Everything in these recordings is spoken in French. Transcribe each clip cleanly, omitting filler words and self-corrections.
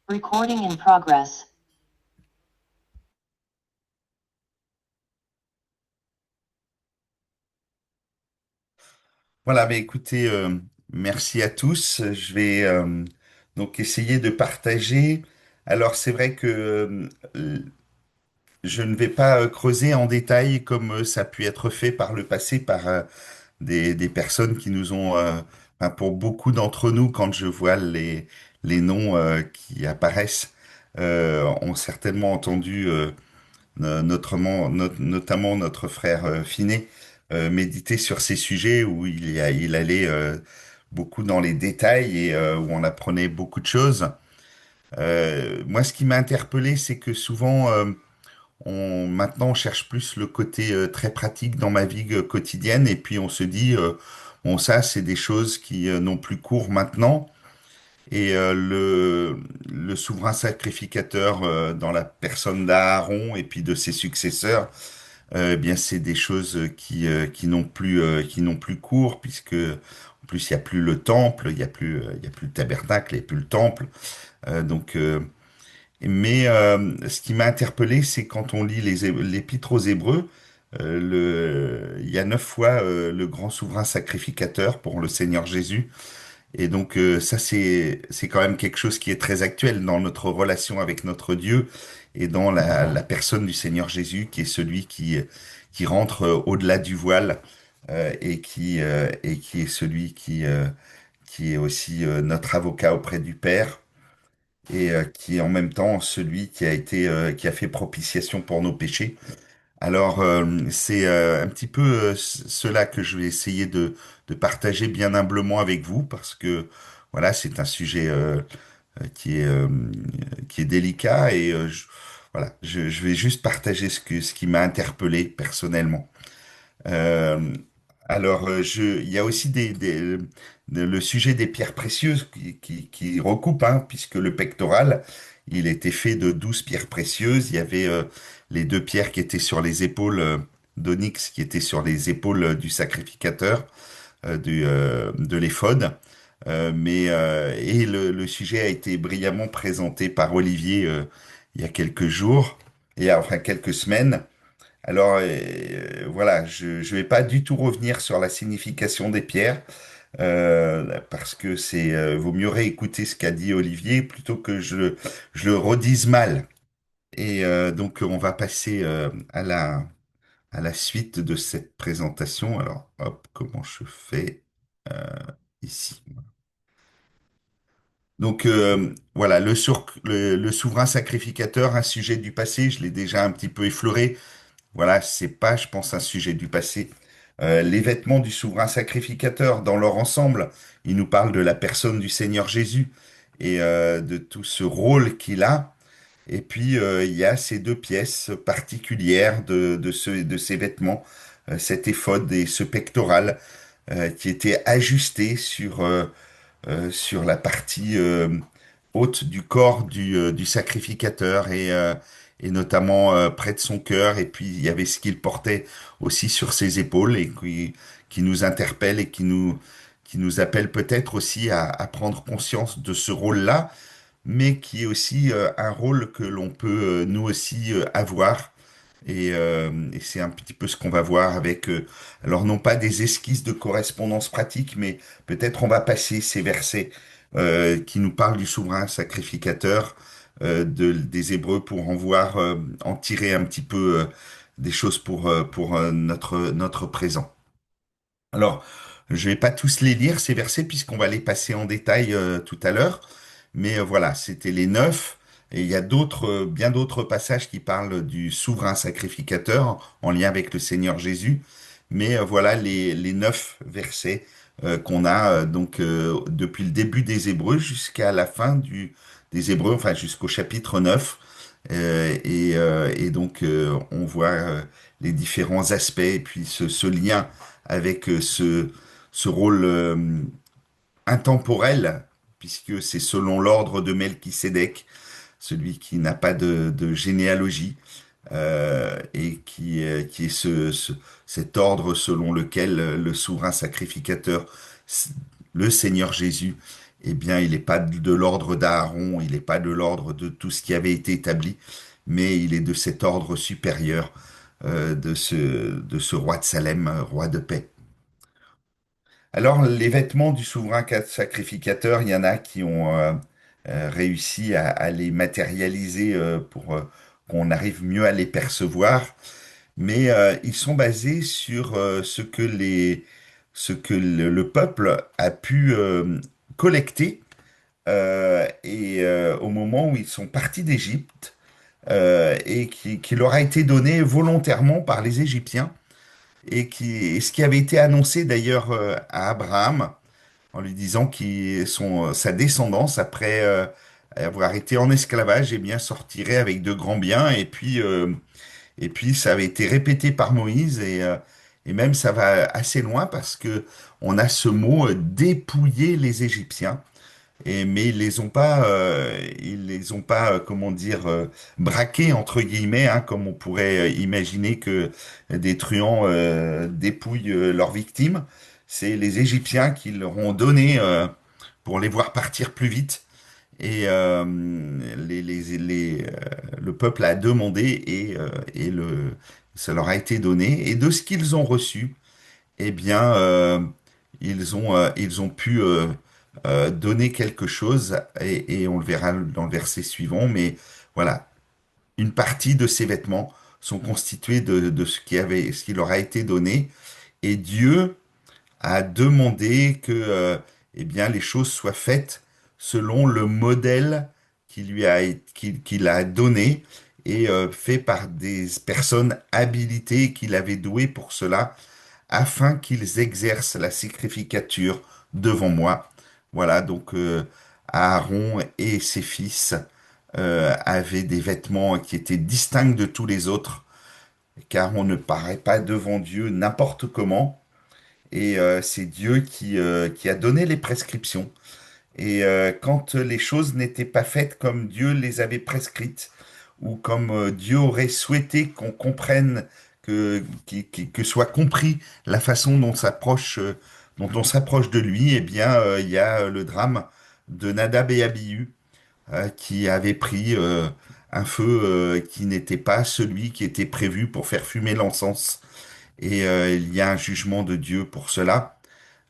Recording in progress. Voilà, mais écoutez, merci à tous. Je vais donc essayer de partager. Alors, c'est vrai que je ne vais pas creuser en détail comme ça a pu être fait par le passé par des personnes qui nous ont, enfin, pour beaucoup d'entre nous, quand je vois les noms qui apparaissent, ont certainement entendu notamment notre frère Finet méditer sur ces sujets où il allait beaucoup dans les détails et où on apprenait beaucoup de choses. Moi, ce qui m'a interpellé, c'est que souvent, maintenant, on cherche plus le côté très pratique dans ma vie quotidienne et puis on se dit, bon, ça, c'est des choses qui n'ont plus cours maintenant. Et le souverain sacrificateur dans la personne d'Aaron et puis de ses successeurs, eh bien c'est des choses qui n'ont plus cours puisque en plus il y a plus le temple, il y a plus le tabernacle, il y a plus le temple. Donc mais ce qui m'a interpellé, c'est quand on lit l'Épître aux Hébreux, il y a 9 fois le grand souverain sacrificateur pour le Seigneur Jésus. Et donc ça c'est quand même quelque chose qui est très actuel dans notre relation avec notre Dieu et dans la personne du Seigneur Jésus qui est celui qui rentre au-delà du voile et qui est celui qui est aussi notre avocat auprès du Père et qui est en même temps celui qui a été qui a fait propitiation pour nos péchés. Alors, c'est un petit peu cela que je vais essayer de partager bien humblement avec vous, parce que voilà, c'est un sujet qui est délicat et voilà, je vais juste partager ce qui m'a interpellé personnellement. Euh, alors, il y a aussi le sujet des pierres précieuses qui recoupe, hein, puisque le pectoral, il était fait de 12 pierres précieuses. Il y avait les deux pierres qui étaient sur les épaules d'onyx, qui étaient sur les épaules du sacrificateur de l'éphod. Et le sujet a été brillamment présenté par Olivier il y a quelques jours, enfin quelques semaines. Alors voilà, je ne vais pas du tout revenir sur la signification des pierres parce que c'est vaut mieux réécouter ce qu'a dit Olivier plutôt que je le redise mal. Et donc on va passer à la suite de cette présentation. Alors hop, comment je fais ici? Donc voilà, le souverain sacrificateur, un sujet du passé, je l'ai déjà un petit peu effleuré. Voilà, c'est pas, je pense, un sujet du passé. Les vêtements du souverain sacrificateur, dans leur ensemble, il nous parle de la personne du Seigneur Jésus et de tout ce rôle qu'il a. Et puis, il y a ces deux pièces particulières de ces vêtements, cet éphod et ce pectoral, qui étaient ajustés sur la partie haute du corps du sacrificateur et notamment près de son cœur. Et puis il y avait ce qu'il portait aussi sur ses épaules et qui nous interpelle et qui nous appelle peut-être aussi à prendre conscience de ce rôle-là, mais qui est aussi un rôle que l'on peut nous aussi avoir. Et c'est un petit peu ce qu'on va voir avec, alors non pas des esquisses de correspondance pratique, mais peut-être on va passer ces versets qui nous parlent du souverain sacrificateur des Hébreux pour en voir, en tirer un petit peu des choses pour notre présent. Alors, je vais pas tous les lire, ces versets, puisqu'on va les passer en détail tout à l'heure. Mais voilà, c'était les 9. Et il y a bien d'autres passages qui parlent du souverain sacrificateur en lien avec le Seigneur Jésus. Mais voilà les 9 versets qu'on a donc depuis le début des Hébreux jusqu'à la fin des Hébreux, enfin jusqu'au chapitre 9. Et donc on voit les différents aspects et puis ce lien avec ce rôle intemporel, puisque c'est selon l'ordre de Melchisédek, celui qui n'a pas de généalogie, et qui est cet ordre selon lequel le souverain sacrificateur, le Seigneur Jésus, eh bien, il n'est pas de l'ordre d'Aaron, il n'est pas de l'ordre de tout ce qui avait été établi, mais il est de cet ordre supérieur de ce roi de Salem, roi de paix. Alors, les vêtements du souverain sacrificateur, il y en a qui ont réussi à les matérialiser pour qu'on arrive mieux à les percevoir, mais ils sont basés sur ce que le peuple a pu collecter au moment où ils sont partis d'Égypte qui leur a été donné volontairement par les Égyptiens et ce qui avait été annoncé d'ailleurs à Abraham en lui disant sa descendance, après avoir été en esclavage, eh bien, sortirait avec de grands biens. Et puis, ça avait été répété par Moïse et même ça va assez loin parce que on a ce mot dépouiller les Égyptiens. Mais ils les ont pas, comment dire, braqués entre guillemets, hein, comme on pourrait imaginer que des truands dépouillent leurs victimes. C'est les Égyptiens qui leur ont donné pour les voir partir plus vite. Et le peuple a demandé ça leur a été donné. Et de ce qu'ils ont reçu, eh bien, ils ont pu donner quelque chose, et on le verra dans le verset suivant, mais voilà, une partie de ces vêtements sont constitués de ce qui leur a été donné, et Dieu a demandé que, eh bien, les choses soient faites selon le modèle qu'il a donné, et fait par des personnes habilitées qu'il avait douées pour cela afin qu'ils exercent la sacrificature devant moi. Voilà, donc Aaron et ses fils avaient des vêtements qui étaient distincts de tous les autres, car on ne paraît pas devant Dieu n'importe comment, et c'est Dieu qui a donné les prescriptions. Et quand les choses n'étaient pas faites comme Dieu les avait prescrites, ou comme Dieu aurait souhaité qu'on comprenne, que soit compris la façon dont on s'approche de lui, eh bien, il y a le drame de Nadab et Abihu, qui avaient pris un feu qui n'était pas celui qui était prévu pour faire fumer l'encens. Et il y a un jugement de Dieu pour cela.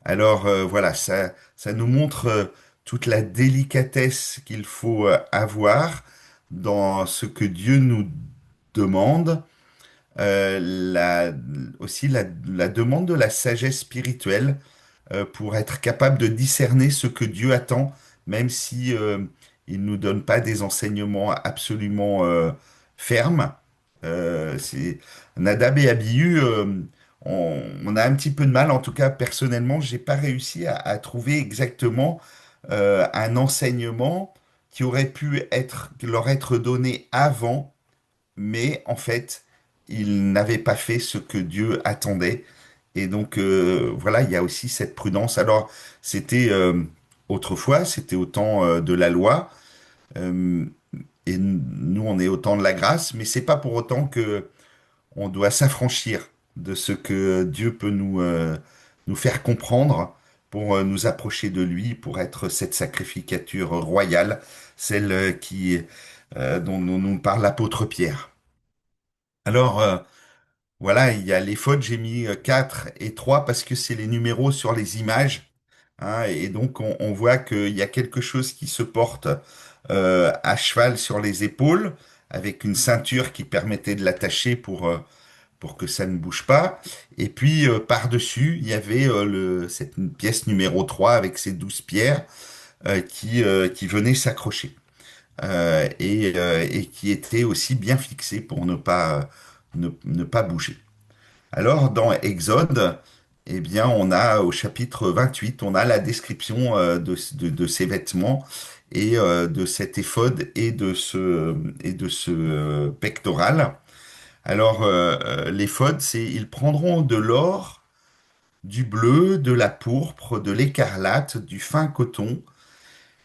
Alors voilà, ça nous montre toute la délicatesse qu'il faut avoir dans ce que Dieu nous demande, aussi la demande de la sagesse spirituelle pour être capable de discerner ce que Dieu attend, même si il nous donne pas des enseignements absolument fermes. C'est Nadab et Abihu. On a un petit peu de mal, en tout cas personnellement, j'ai pas réussi à trouver exactement un enseignement qui leur être donné avant, mais en fait, ils n'avaient pas fait ce que Dieu attendait. Et donc, voilà, il y a aussi cette prudence. Alors, c'était autrefois, c'était au temps de la loi, euh, et nous, on est au temps de la grâce, mais c'est pas pour autant que on doit s'affranchir de ce que Dieu peut nous faire comprendre pour nous approcher de lui, pour être cette sacrificature royale, celle dont nous parle l'apôtre Pierre. Alors, voilà, il y a les fautes, j'ai mis 4 et 3 parce que c'est les numéros sur les images, hein, et donc on voit qu'il y a quelque chose qui se porte à cheval sur les épaules, avec une ceinture qui permettait de l'attacher pour que ça ne bouge pas. Et puis par-dessus, il y avait cette pièce numéro 3 avec ces 12 pierres qui venaient s'accrocher et qui étaient aussi bien fixées pour ne pas bouger. Alors, dans Exode, eh bien, on a au chapitre 28, on a la description de ces vêtements et de cet éphod et de ce pectoral. Alors, l'éphod, c'est ils prendront de l'or, du bleu, de la pourpre, de l'écarlate, du fin coton.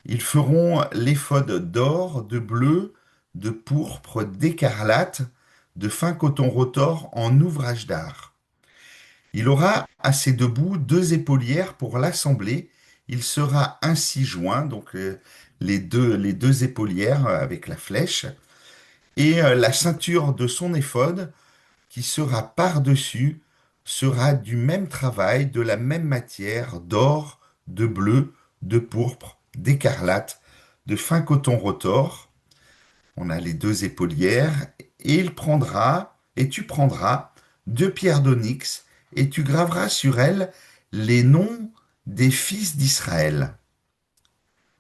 Ils feront l'éphod d'or, de bleu, de pourpre, d'écarlate, de fin coton rotor en ouvrage d'art. Il aura à ses deux bouts deux épaulières pour l'assembler il sera ainsi joint, donc les deux épaulières avec la flèche, et la ceinture de son éphod qui sera par-dessus sera du même travail, de la même matière, d'or, de bleu, de pourpre, d'écarlate, de fin coton rotor. On a les deux épaulières, et tu prendras deux pierres d'onyx, et tu graveras sur elles les noms des fils d'Israël.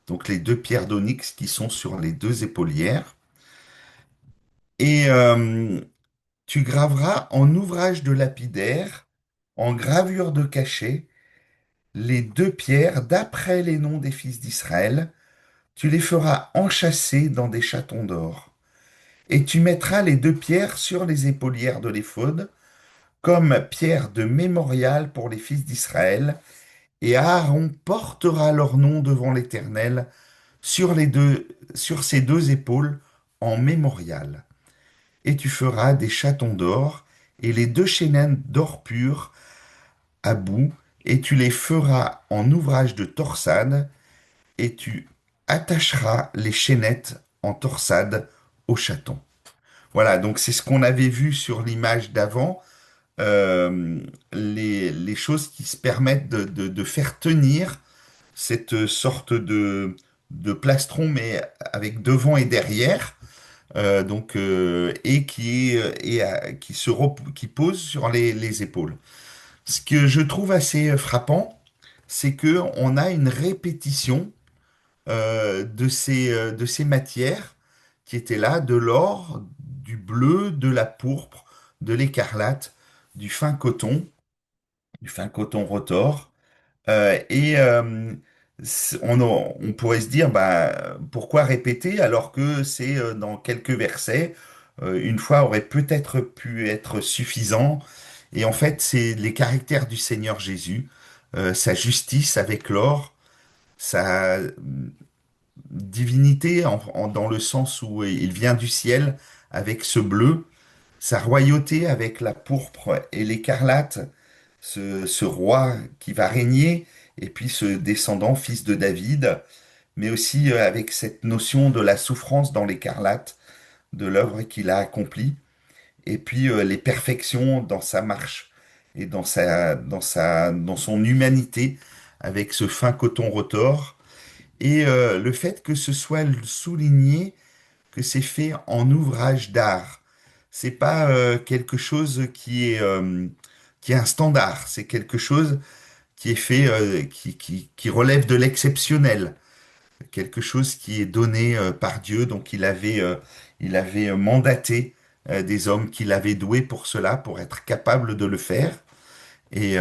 Donc les deux pierres d'onyx qui sont sur les deux épaulières. Et tu graveras en ouvrage de lapidaire, en gravure de cachet, les deux pierres d'après les noms des fils d'Israël. Tu les feras enchâsser dans des chatons d'or. Et tu mettras les deux pierres sur les épaulières de l'éphod, comme pierres de mémorial pour les fils d'Israël. Et Aaron portera leur nom devant l'Éternel sur ses deux épaules en mémorial. Et tu feras des chatons d'or et les deux chaînettes d'or pur à bout, et tu les feras en ouvrage de torsade, et tu attacheras les chaînettes en torsade au chaton. Voilà, donc c'est ce qu'on avait vu sur l'image d'avant, les choses qui se permettent de faire tenir cette sorte de plastron, mais avec devant et derrière, et qui pose sur les épaules. Ce que je trouve assez frappant, c'est que on a une répétition de ces matières qui étaient là, de l'or, du bleu, de la pourpre, de l'écarlate, du fin coton, du fin coton rotor. Et on pourrait se dire, bah, pourquoi répéter alors que c'est dans quelques versets, une fois aurait peut-être pu être suffisant. Et en fait, c'est les caractères du Seigneur Jésus, sa justice avec l'or, sa divinité dans le sens où il vient du ciel avec ce bleu, sa royauté avec la pourpre et l'écarlate, ce roi qui va régner, et puis ce descendant, fils de David, mais aussi avec cette notion de la souffrance dans l'écarlate, de l'œuvre qu'il a accomplie, et puis les perfections dans sa marche et dans son humanité, avec ce fin coton rotor, et le fait que ce soit souligné que c'est fait en ouvrage d'art. C'est pas quelque chose qui est un standard. C'est quelque chose qui est fait, qui relève de l'exceptionnel. Quelque chose qui est donné par Dieu. Donc il avait mandaté des hommes qu'il avait doués pour cela, pour être capable de le faire. Et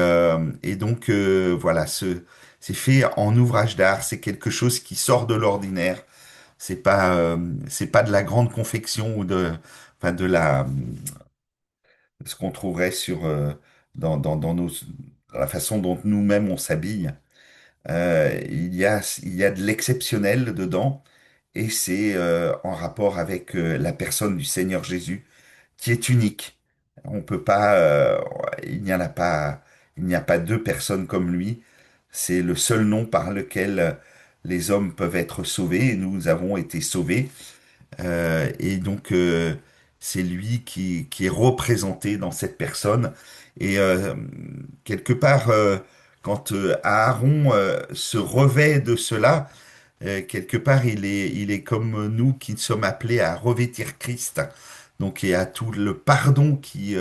donc voilà, c'est fait en ouvrage d'art. C'est quelque chose qui sort de l'ordinaire. C'est pas de la grande confection ou enfin de ce qu'on trouverait dans la façon dont nous-mêmes on s'habille. Il y a de l'exceptionnel dedans, et c'est en rapport avec la personne du Seigneur Jésus qui est unique. On peut pas, il n'y en a pas, il n'y a pas deux personnes comme lui. C'est le seul nom par lequel les hommes peuvent être sauvés, et nous avons été sauvés. Et donc, c'est lui qui est représenté dans cette personne. Et quelque part, quand Aaron se revêt de cela, quelque part, il est comme nous qui sommes appelés à revêtir Christ. Donc, il y a tout le pardon qui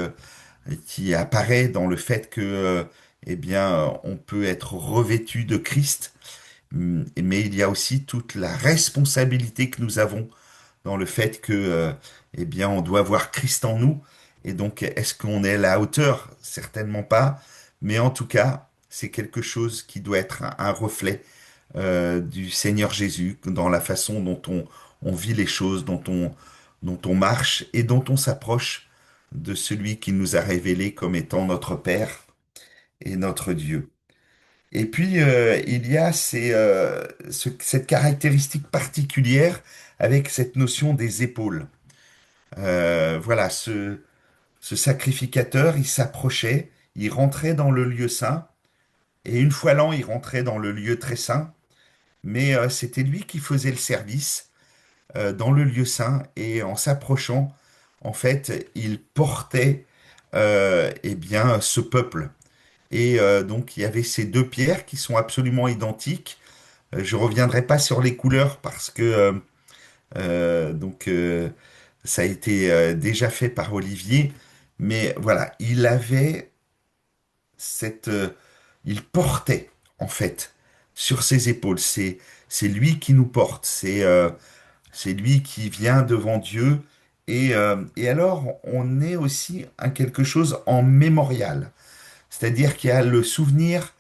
apparaît dans le fait que, eh bien, on peut être revêtu de Christ. Mais il y a aussi toute la responsabilité que nous avons dans le fait que, eh bien, on doit voir Christ en nous. Et donc, est-ce qu'on est à la hauteur? Certainement pas. Mais en tout cas, c'est quelque chose qui doit être un reflet du Seigneur Jésus dans la façon dont on vit les choses, dont on marche et dont on s'approche de celui qui nous a révélé comme étant notre Père et notre Dieu. Et puis, il y a cette caractéristique particulière avec cette notion des épaules. Voilà, ce sacrificateur, il s'approchait, il rentrait dans le lieu saint, Et une fois l'an, il rentrait dans le lieu très saint, mais c'était lui qui faisait le service dans le lieu saint, et en s'approchant, en fait, il portait eh bien, ce peuple. Et donc, il y avait ces deux pierres qui sont absolument identiques. Je reviendrai pas sur les couleurs parce que donc ça a été déjà fait par Olivier, mais voilà, il avait cette, il portait en fait sur ses épaules. C'est lui qui nous porte. C'est lui qui vient devant Dieu. Et alors, on est aussi à quelque chose en mémorial. C'est-à-dire qu'il y a le souvenir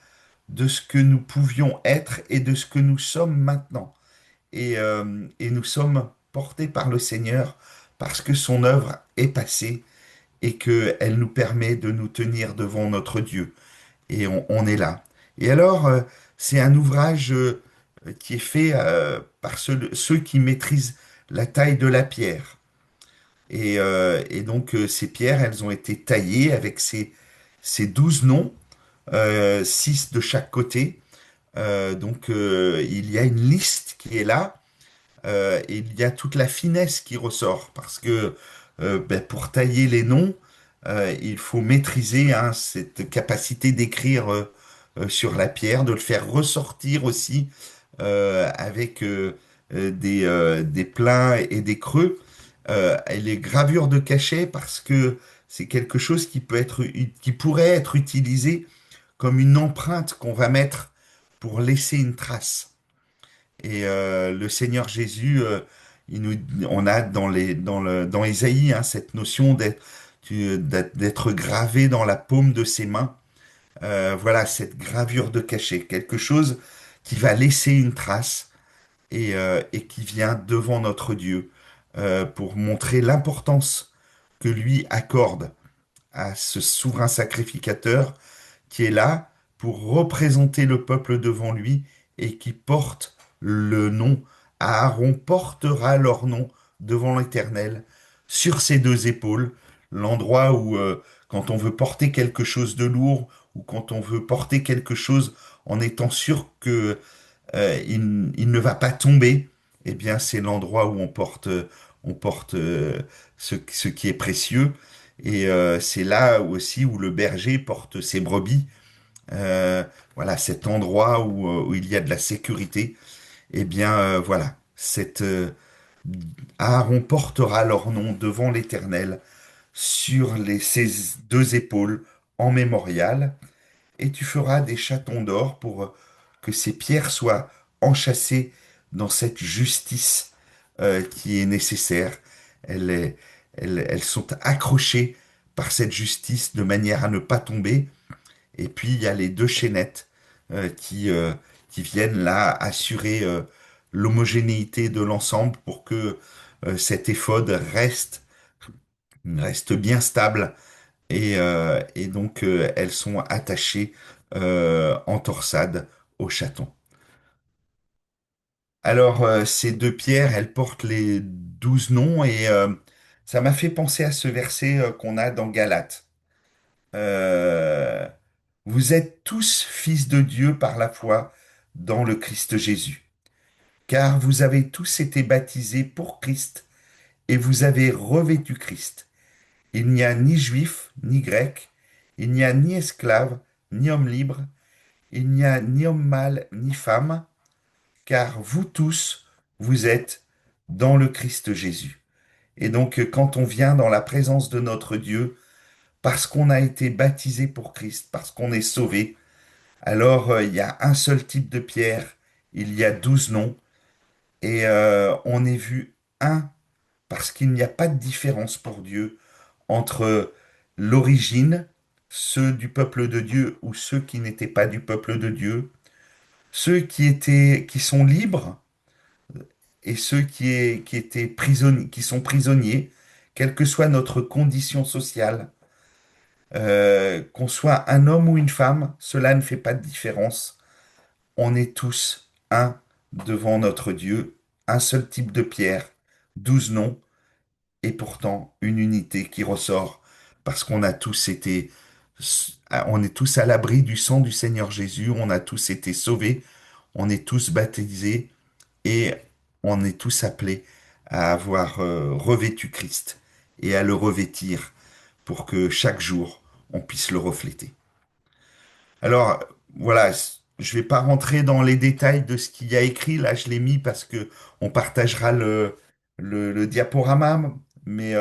de ce que nous pouvions être et de ce que nous sommes maintenant. Et nous sommes portés par le Seigneur parce que son œuvre est passée et qu'elle nous permet de nous tenir devant notre Dieu. Et on est là. Et alors, c'est un ouvrage qui est fait par ceux qui maîtrisent la taille de la pierre. Et donc, ces pierres, elles ont été taillées avec ces 12 noms, 6 de chaque côté. Donc, il y a une liste qui est là. Et il y a toute la finesse qui ressort parce que ben, pour tailler les noms, il faut maîtriser hein, cette capacité d'écrire sur la pierre, de le faire ressortir aussi avec des pleins et des creux. Et les gravures de cachet parce que c'est quelque chose qui peut être, qui pourrait être utilisé comme une empreinte qu'on va mettre pour laisser une trace. Et le Seigneur Jésus, on a dans Ésaïe hein, cette notion d'être gravé dans la paume de ses mains. Voilà, cette gravure de cachet, quelque chose qui va laisser une trace et qui vient devant notre Dieu pour montrer l'importance que lui accorde à ce souverain sacrificateur qui est là pour représenter le peuple devant lui et qui porte le nom. Aaron portera leur nom devant l'Éternel sur ses deux épaules, l'endroit où, quand on veut porter quelque chose de lourd ou quand on veut porter quelque chose en étant sûr que il ne va pas tomber, eh bien c'est l'endroit où on porte ce qui est précieux. Et c'est là aussi où le berger porte ses brebis. Euh, voilà, cet endroit où il y a de la sécurité. Eh bien voilà, Aaron portera leur nom devant l'Éternel sur ses deux épaules en mémorial, et tu feras des chatons d'or pour que ces pierres soient enchâssées dans cette justice qui est nécessaire. Elles, est- elles sont accrochées par cette justice de manière à ne pas tomber. Et puis il y a les deux chaînettes qui viennent là assurer l'homogénéité de l'ensemble pour que cet éphod reste bien stable et donc, elles sont attachées en torsade au chaton. Alors, ces deux pierres, elles portent les 12 noms et ça m'a fait penser à ce verset qu'on a dans Galates. Euh, Vous êtes tous fils de Dieu par la foi dans le Christ Jésus, car vous avez tous été baptisés pour Christ et vous avez revêtu Christ. Il n'y a ni juif, ni grec, il n'y a ni esclave, ni homme libre, il n'y a ni homme mâle, ni femme, car vous tous, vous êtes dans le Christ Jésus. Et donc, quand on vient dans la présence de notre Dieu, parce qu'on a été baptisé pour Christ, parce qu'on est sauvé, alors il y a un seul type de pierre, il y a 12 noms, et on est vu un, parce qu'il n'y a pas de différence pour Dieu entre l'origine, ceux du peuple de Dieu ou ceux qui n'étaient pas du peuple de Dieu, ceux qui sont libres et ceux qui étaient prisonniers, qui sont prisonniers, quelle que soit notre condition sociale, qu'on soit un homme ou une femme, cela ne fait pas de différence. On est tous un devant notre Dieu, un seul type de pierre, 12 noms, et pourtant une unité qui ressort parce qu'on a tous été on est tous à l'abri du sang du Seigneur Jésus, on a tous été sauvés, on est tous baptisés et on est tous appelés à avoir revêtu Christ et à le revêtir pour que chaque jour on puisse le refléter. Alors voilà, je vais pas rentrer dans les détails de ce qu'il y a écrit, là je l'ai mis parce que on partagera le diaporama, mais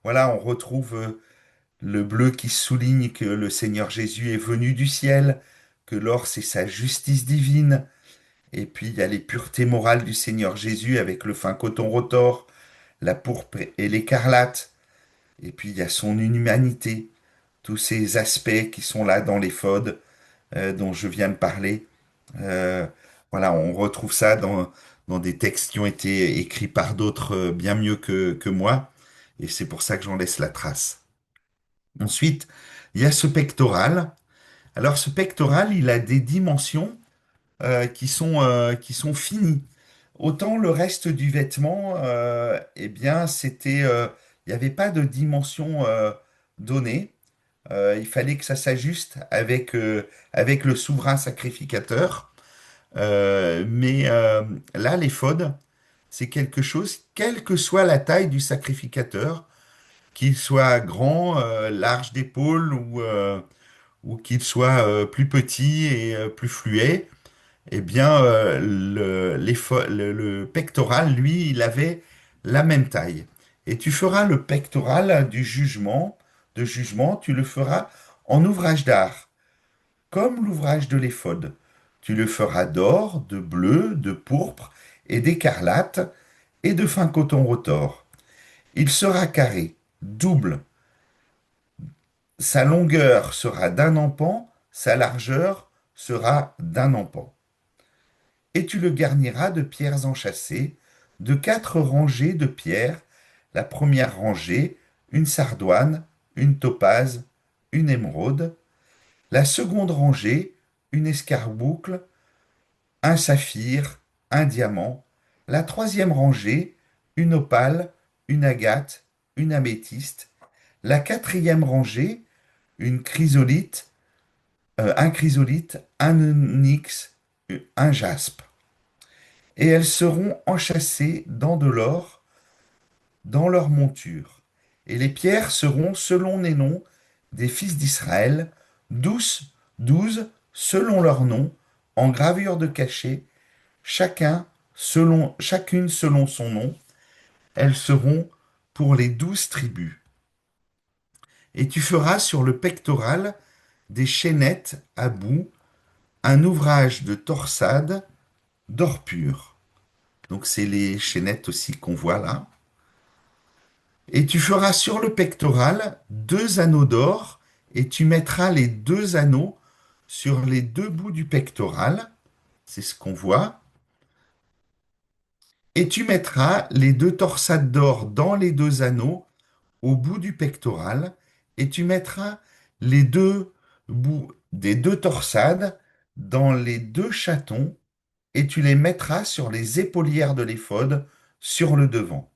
voilà, on retrouve le bleu qui souligne que le Seigneur Jésus est venu du ciel, que l'or c'est sa justice divine, et puis il y a les puretés morales du Seigneur Jésus avec le fin coton retors, la pourpre et l'écarlate, et puis il y a son humanité, tous ces aspects qui sont là dans l'éphod dont je viens de parler. Euh, voilà, on retrouve ça dans des textes qui ont été écrits par d'autres bien mieux que moi, et c'est pour ça que j'en laisse la trace. Ensuite, il y a ce pectoral. Alors ce pectoral, il a des dimensions qui sont finies. Autant le reste du vêtement, eh bien, il n'y avait pas de dimension donnée. Il fallait que ça s'ajuste avec le souverain sacrificateur. Mais là, l'éphod, c'est quelque chose, quelle que soit la taille du sacrificateur, qu'il soit grand, large d'épaule ou qu'il soit plus petit et plus fluet, eh bien, le pectoral, lui, il avait la même taille. Et tu feras le pectoral de jugement, tu le feras en ouvrage d'art, comme l'ouvrage de l'éphod. Tu le feras d'or, de bleu, de pourpre et d'écarlate et de fin coton retors. Il sera carré, double. Sa longueur sera d'un empan, sa largeur sera d'un empan. Et tu le garniras de pierres enchâssées, de 4 rangées de pierres, la première rangée, une sardoine, une topaze, une émeraude, la seconde rangée, une escarboucle, un saphir, un diamant, la troisième rangée, une opale, une agate, une améthyste, la quatrième rangée, une chrysolite, un chrysolite, un onyx, un jaspe. Et elles seront enchâssées dans de l'or dans leur monture. Et les pierres seront selon les noms des fils d'Israël, 12 selon leur nom, en gravure de cachet, chacune selon son nom. Elles seront pour les 12 tribus. Et tu feras sur le pectoral des chaînettes à bout, un ouvrage de torsade d'or pur. Donc c'est les chaînettes aussi qu'on voit là. Et tu feras sur le pectoral 2 anneaux d'or, et tu mettras les 2 anneaux sur les 2 bouts du pectoral. C'est ce qu'on voit. Et tu mettras les 2 torsades d'or dans les 2 anneaux au bout du pectoral. Et tu mettras les 2 bouts des 2 torsades dans les 2 chatons. Et tu les mettras sur les épaulières de l'éphod sur le devant.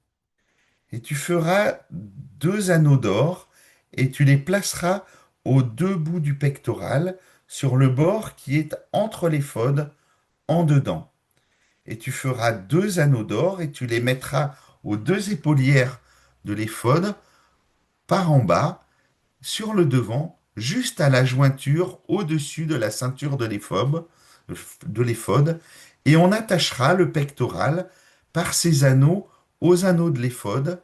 Et tu feras 2 anneaux d'or et tu les placeras aux 2 bouts du pectoral sur le bord qui est entre l'éphod en dedans. Et tu feras 2 anneaux d'or et tu les mettras aux 2 épaulières de l'éphod par en bas sur le devant, juste à la jointure au-dessus de la ceinture de l'éphod, et on attachera le pectoral par ces anneaux aux anneaux de l'éphod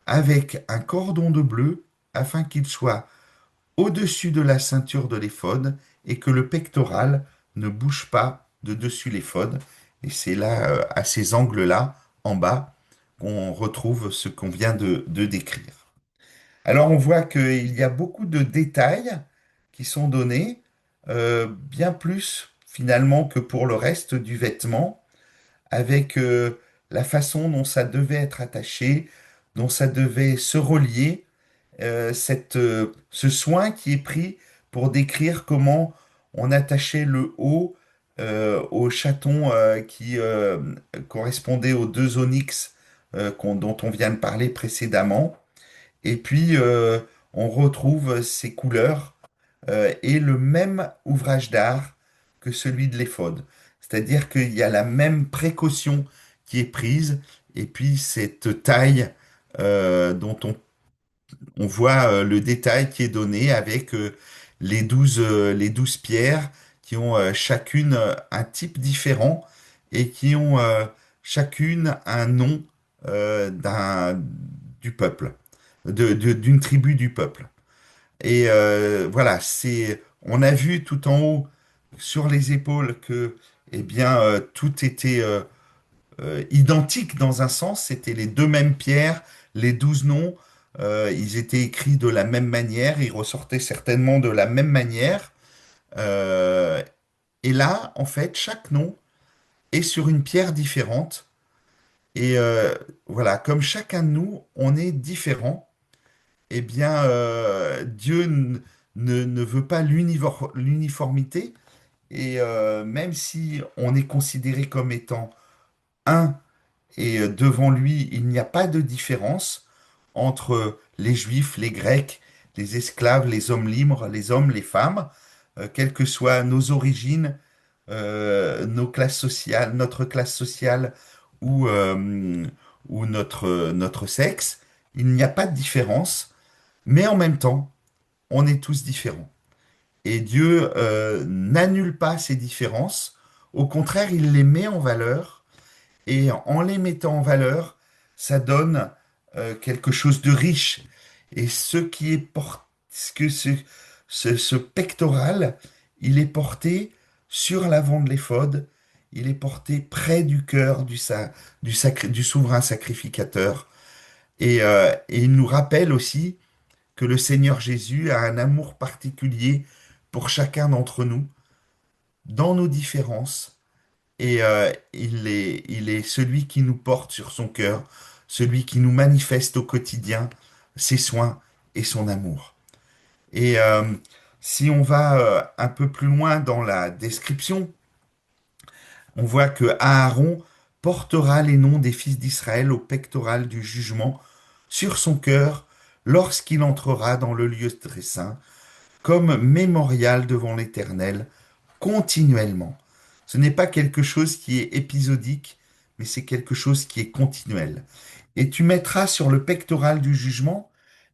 avec un cordon de bleu afin qu'il soit au-dessus de la ceinture de l'éphod et que le pectoral ne bouge pas de dessus l'éphod. Et c'est là, à ces angles-là, en bas, qu'on retrouve ce qu'on vient de décrire. Alors on voit qu'il y a beaucoup de détails qui sont donnés, bien plus finalement que pour le reste du vêtement, avec la façon dont ça devait être attaché, dont ça devait se relier, ce soin qui est pris pour décrire comment on attachait le haut au chaton qui correspondait aux 2 onyx dont on vient de parler précédemment. Et puis on retrouve ces couleurs est le même ouvrage d'art que celui de l'éphod. C'est-à-dire qu'il y a la même précaution qui est prise, et puis cette taille dont on voit le détail qui est donné avec les 12 pierres qui ont chacune un type différent et qui ont chacune un nom du peuple, d'une tribu du peuple. Et voilà, on a vu tout en haut sur les épaules que, eh bien, tout était identique dans un sens. C'était les deux mêmes pierres, les 12 noms. Ils étaient écrits de la même manière, ils ressortaient certainement de la même manière. Euh, et là, en fait, chaque nom est sur une pierre différente. Et voilà, comme chacun de nous, on est différent. Eh bien, Dieu ne veut pas l'uniformité. Et même si on est considéré comme étant un, et devant lui, il n'y a pas de différence entre les Juifs, les Grecs, les esclaves, les hommes libres, les hommes, les femmes, quelles que soient nos origines, nos classes sociales, notre classe sociale ou, notre sexe. Il n'y a pas de différence, mais en même temps, on est tous différents. Et Dieu n'annule pas ces différences. Au contraire, il les met en valeur. Et en les mettant en valeur, ça donne quelque chose de riche. Et ce qui est ce que ce pectoral, il est porté sur l'avant de l'éphod. Il est porté près du cœur du souverain sacrificateur. Et il nous rappelle aussi que le Seigneur Jésus a un amour particulier pour chacun d'entre nous, dans nos différences. Et il est celui qui nous porte sur son cœur, celui qui nous manifeste au quotidien ses soins et son amour. Et si on va un peu plus loin dans la description, on voit que Aaron portera les noms des fils d'Israël au pectoral du jugement sur son cœur lorsqu'il entrera dans le lieu très saint comme mémorial devant l'Éternel continuellement. Ce n'est pas quelque chose qui est épisodique, mais c'est quelque chose qui est continuel. Et tu mettras sur le pectoral du jugement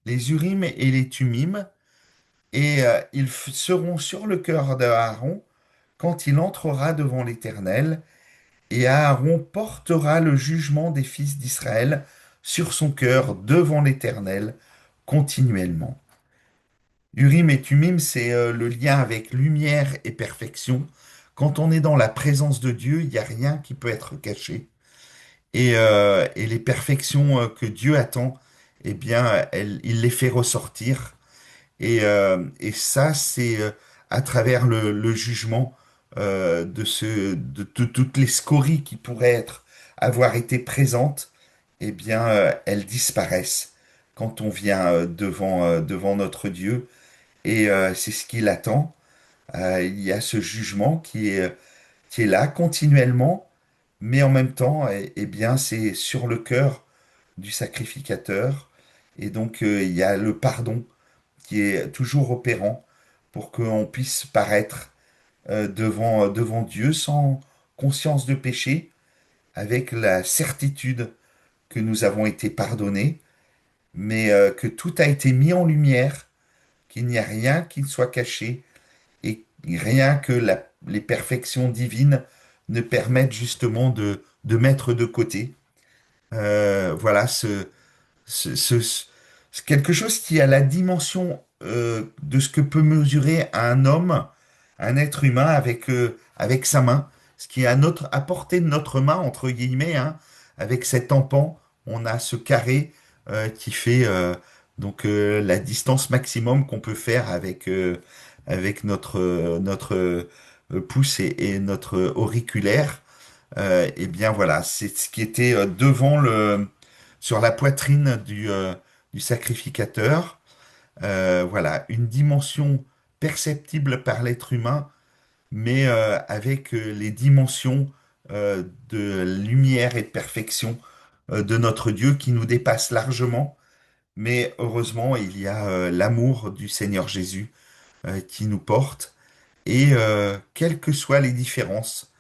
les Urim et les Thummim, et ils seront sur le cœur d'Aaron quand il entrera devant l'Éternel, et Aaron portera le jugement des fils d'Israël sur son cœur devant l'Éternel continuellement. Urim et Thummim, c'est le lien avec lumière et perfection. Quand on est dans la présence de Dieu, il n'y a rien qui peut être caché. Et les perfections que Dieu attend, eh bien, il les fait ressortir. Et ça, c'est à travers le jugement de toutes les scories qui pourraient avoir été présentes, eh bien, elles disparaissent quand on vient devant notre Dieu. Et c'est ce qu'il attend. Il y a ce jugement qui est là continuellement, mais en même temps, eh bien, c'est sur le cœur du sacrificateur. Et donc, il y a le pardon qui est toujours opérant pour qu'on puisse paraître devant Dieu sans conscience de péché, avec la certitude que nous avons été pardonnés, mais que tout a été mis en lumière, qu'il n'y a rien qui ne soit caché et rien que les perfections divines ne permettent justement de mettre de côté. Voilà, c'est quelque chose qui a la dimension de ce que peut mesurer un homme, un être humain avec sa main, ce qui est à portée de notre main, entre guillemets, hein, avec cet empan, on a ce carré qui fait la distance maximum qu'on peut faire avec notre pouce et notre auriculaire. Et bien voilà, c'est ce qui était sur la poitrine du sacrificateur. Voilà, une dimension perceptible par l'être humain, mais avec les dimensions de lumière et de perfection de notre Dieu qui nous dépassent largement. Mais heureusement, il y a l'amour du Seigneur Jésus qui nous porte. Et quelles que soient les différences,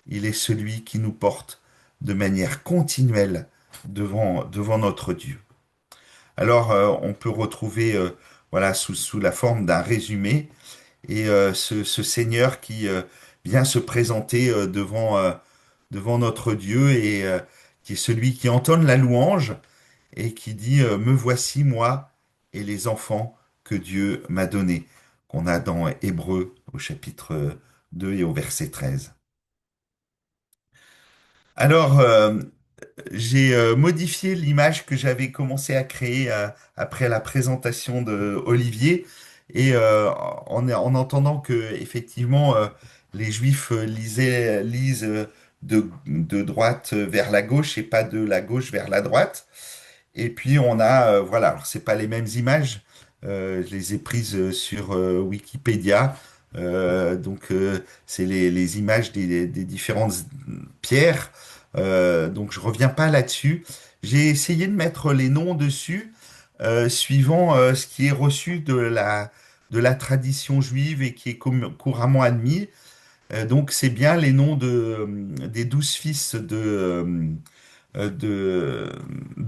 il est celui qui nous porte de manière continuelle devant notre Dieu. Alors, on peut retrouver, voilà, sous la forme d'un résumé, et ce Seigneur qui vient se présenter devant notre Dieu et qui est celui qui entonne la louange et qui dit Me voici moi et les enfants que Dieu m'a donnés, qu'on a dans Hébreux au chapitre 2 et au verset 13. Alors, j'ai modifié l'image que j'avais commencé à créer après la présentation de Olivier et en entendant que effectivement les Juifs lisent de droite vers la gauche et pas de la gauche vers la droite. Et puis on a, voilà, alors c'est pas les mêmes images, je les ai prises sur Wikipédia. C'est les images des différentes pierres. Donc je reviens pas là-dessus. J'ai essayé de mettre les noms dessus, suivant ce qui est reçu de la tradition juive et qui est couramment admis. Donc c'est bien les noms des 12 fils de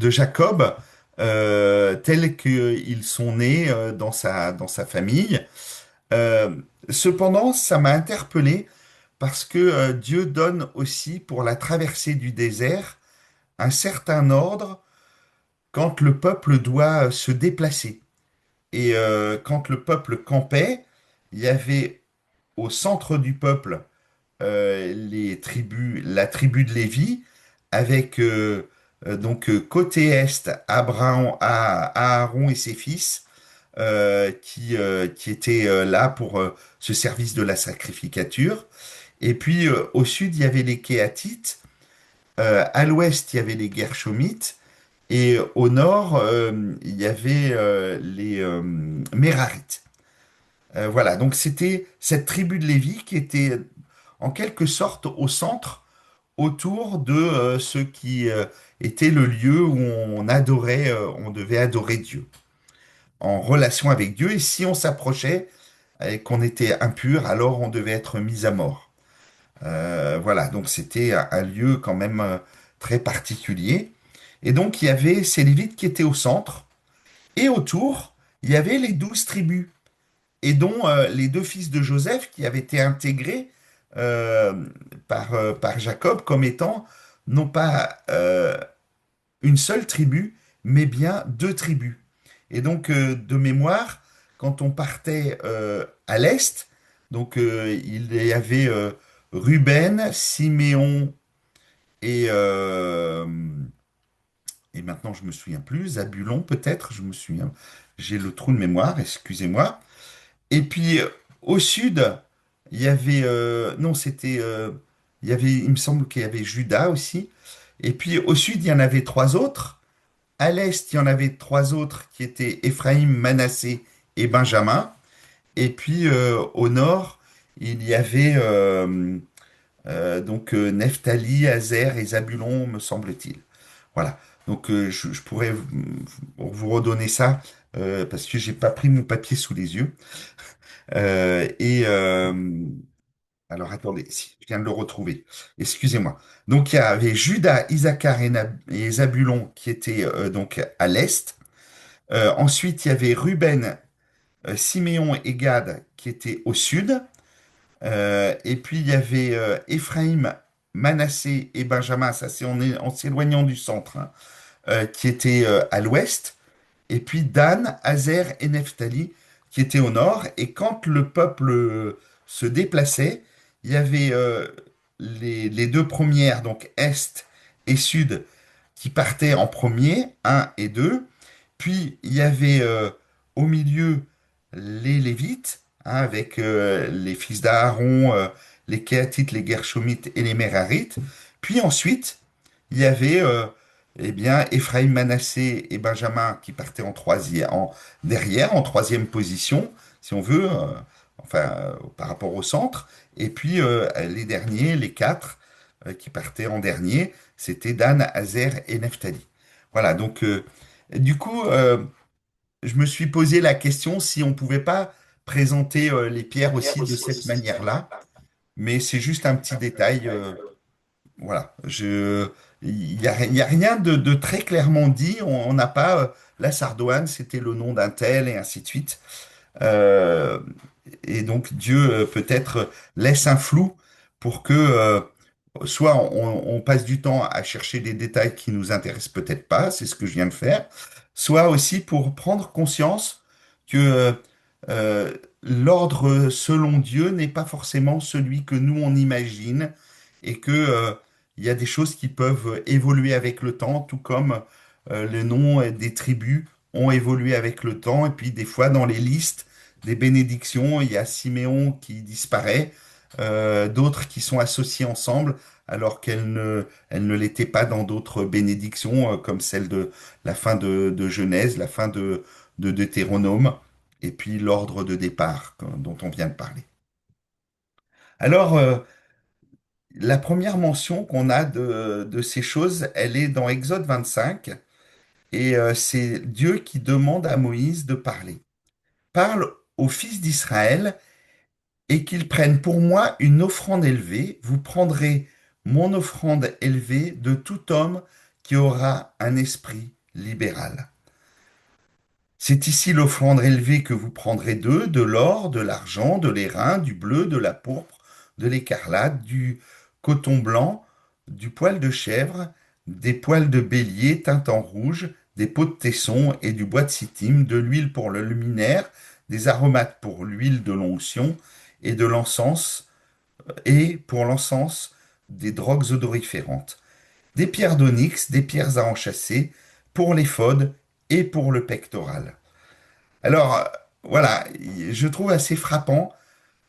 Jacob, tels qu'ils sont nés dans sa famille. Euh, Cependant, ça m'a interpellé parce que Dieu donne aussi pour la traversée du désert un certain ordre quand le peuple doit se déplacer. Et quand le peuple campait, il y avait au centre du peuple la tribu de Lévi, avec côté est Aaron et ses fils, qui étaient là pour ce service de la sacrificature. Et puis au sud, il y avait les Kéatites, à l'ouest, il y avait les Guerchomites, et au nord, il y avait les Mérarites. Voilà, donc c'était cette tribu de Lévi qui était en quelque sorte au centre, autour de ce qui était le lieu où on adorait, on devait adorer Dieu, en relation avec Dieu. Et si on s'approchait et qu'on était impur, alors on devait être mis à mort. Voilà, donc c'était un lieu quand même très particulier. Et donc il y avait ces Lévites qui étaient au centre, et autour, il y avait les 12 tribus et dont les deux fils de Joseph qui avaient été intégrés euh, par Jacob comme étant non pas une seule tribu, mais bien deux tribus. Et donc, de mémoire, quand on partait à l'est, donc il y avait Ruben, Siméon et, euh, et maintenant je me souviens plus, Zabulon peut-être, je me souviens, j'ai le trou de mémoire, excusez-moi. Et puis au sud, il y avait non, il me semble qu'il y avait Juda aussi. Et puis au sud, il y en avait trois autres. À l'est, il y en avait trois autres qui étaient Éphraïm, Manassé et Benjamin. Et puis au nord, il y avait Nephtali, Azer et Zabulon, me semble-t-il. Voilà. Donc je pourrais vous redonner ça parce que j'ai pas pris mon papier sous les yeux. Et alors attendez, si, je viens de le retrouver. Excusez-moi. Donc il y avait Judas, Isaacar et Zabulon qui étaient donc à l'est. Ensuite il y avait Ruben, Siméon et Gad qui étaient au sud. Et puis il y avait Éphraïm, Manassé et Benjamin, ça c'est en s'éloignant du centre, hein, qui étaient à l'ouest. Et puis Dan, Azer et Nephtali qui étaient au nord. Et quand le peuple se déplaçait, il y avait les deux premières, donc Est et Sud, qui partaient en premier, un et 2. Puis il y avait au milieu les Lévites, hein, avec les fils d'Aaron, les Kéatites, les Guerchomites et les Mérarites. Puis ensuite, il y avait bien, Éphraïm, Manassé et Benjamin qui partaient derrière, en troisième position, si on veut, par rapport au centre. Et puis les derniers, les quatre, qui partaient en dernier, c'était Dan, Azer et Nephtali. Voilà, donc du coup, je me suis posé la question si on pouvait pas présenter les pierres aussi de cette manière-là, mais c'est juste un petit détail. Voilà, il y a rien de très clairement dit. On n'a pas la Sardoine, c'était le nom d'un tel et ainsi de suite. Euh, et donc Dieu peut-être laisse un flou pour que soit on passe du temps à chercher des détails qui nous intéressent peut-être pas, c'est ce que je viens de faire, soit aussi pour prendre conscience que euh, l'ordre selon Dieu n'est pas forcément celui que nous on imagine et que il y a des choses qui peuvent évoluer avec le temps, tout comme les noms des tribus ont évolué avec le temps, et puis des fois dans les listes des bénédictions, il y a Siméon qui disparaît, d'autres qui sont associées ensemble, alors elles ne l'étaient pas dans d'autres bénédictions, comme celle de la fin de Genèse, la fin de Deutéronome, et puis l'ordre de départ dont on vient de parler. Alors, la première mention qu'on a de ces choses, elle est dans Exode 25, et c'est Dieu qui demande à Moïse de parler. Parle aux fils d'Israël et qu'ils prennent pour moi une offrande élevée. Vous prendrez mon offrande élevée de tout homme qui aura un esprit libéral. C'est ici l'offrande élevée que vous prendrez d'eux, de l'or, de l'argent, de l'airain, du bleu, de la pourpre, de l'écarlate, du coton blanc, du poil de chèvre, des poils de bélier teints en rouge, des peaux de tesson et du bois de sittim, de l'huile pour le luminaire, des aromates pour l'huile de l'onction et de l'encens, et pour l'encens des drogues odoriférantes, des pierres d'onyx, des pierres à enchâsser, pour l'éphod et pour le pectoral. Alors, voilà, je trouve assez frappant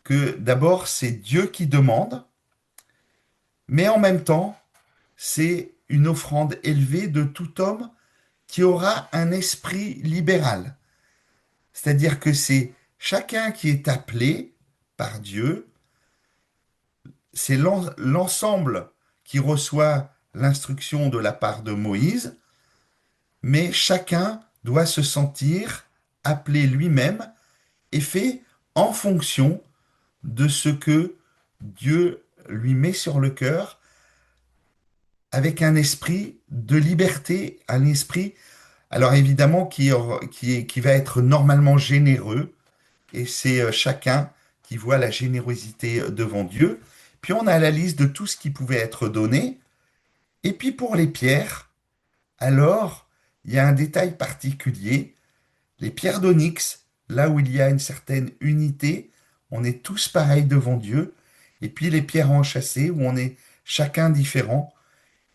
que d'abord c'est Dieu qui demande, mais en même temps c'est une offrande élevée de tout homme qui aura un esprit libéral. C'est-à-dire que c'est chacun qui est appelé par Dieu, c'est l'ensemble qui reçoit l'instruction de la part de Moïse, mais chacun doit se sentir appelé lui-même et fait en fonction de ce que Dieu lui met sur le cœur avec un esprit de liberté, un esprit, alors évidemment, qui va être normalement généreux, et c'est chacun qui voit la générosité devant Dieu. Puis on a la liste de tout ce qui pouvait être donné. Et puis pour les pierres, alors, il y a un détail particulier. Les pierres d'onyx, là où il y a une certaine unité, on est tous pareils devant Dieu. Et puis les pierres enchâssées, où on est chacun différent.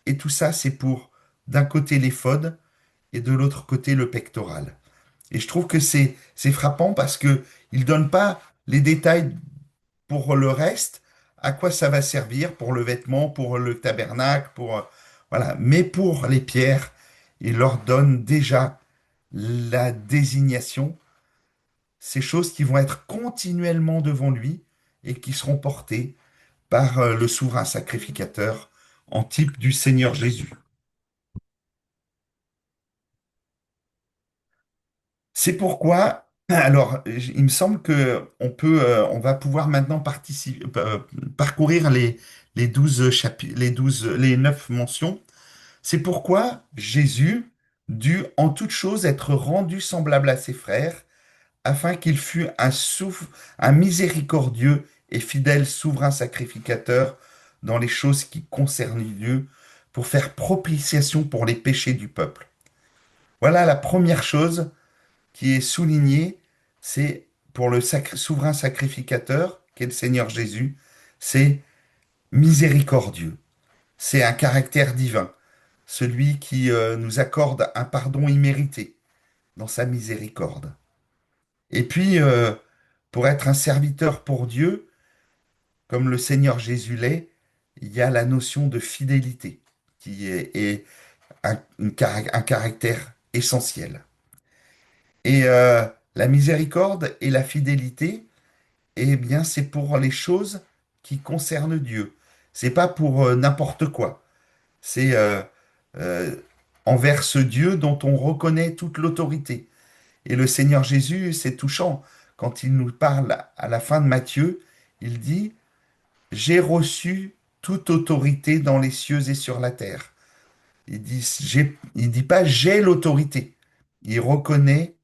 Et tout ça, c'est pour d'un côté l'éphod et de l'autre côté le pectoral. Et je trouve que c'est frappant parce que il donne pas les détails pour le reste, à quoi ça va servir pour le vêtement, pour le tabernacle, pour voilà. Mais pour les pierres, il leur donne déjà la désignation, ces choses qui vont être continuellement devant lui et qui seront portées par le souverain sacrificateur en type du Seigneur Jésus. C'est pourquoi, alors, il me semble que on va pouvoir maintenant parcourir les 12 chapitres, les 9 mentions. C'est pourquoi Jésus dut en toute chose être rendu semblable à ses frères, afin qu'il fût un miséricordieux et fidèle souverain sacrificateur dans les choses qui concernent Dieu, pour faire propitiation pour les péchés du peuple. Voilà la première chose qui est souligné, c'est pour le souverain sacrificateur, qui est le Seigneur Jésus, c'est miséricordieux. C'est un caractère divin, celui qui nous accorde un pardon immérité dans sa miséricorde. Et puis, pour être un serviteur pour Dieu, comme le Seigneur Jésus l'est, il y a la notion de fidélité, est un caractère essentiel. Et la miséricorde et la fidélité, eh bien, c'est pour les choses qui concernent Dieu. C'est pas pour n'importe quoi. C'est euh, envers ce Dieu dont on reconnaît toute l'autorité. Et le Seigneur Jésus, c'est touchant. quand il nous parle à la fin de Matthieu, il dit, j'ai reçu toute autorité dans les cieux et sur la terre. Il dit pas j'ai l'autorité. Il reconnaît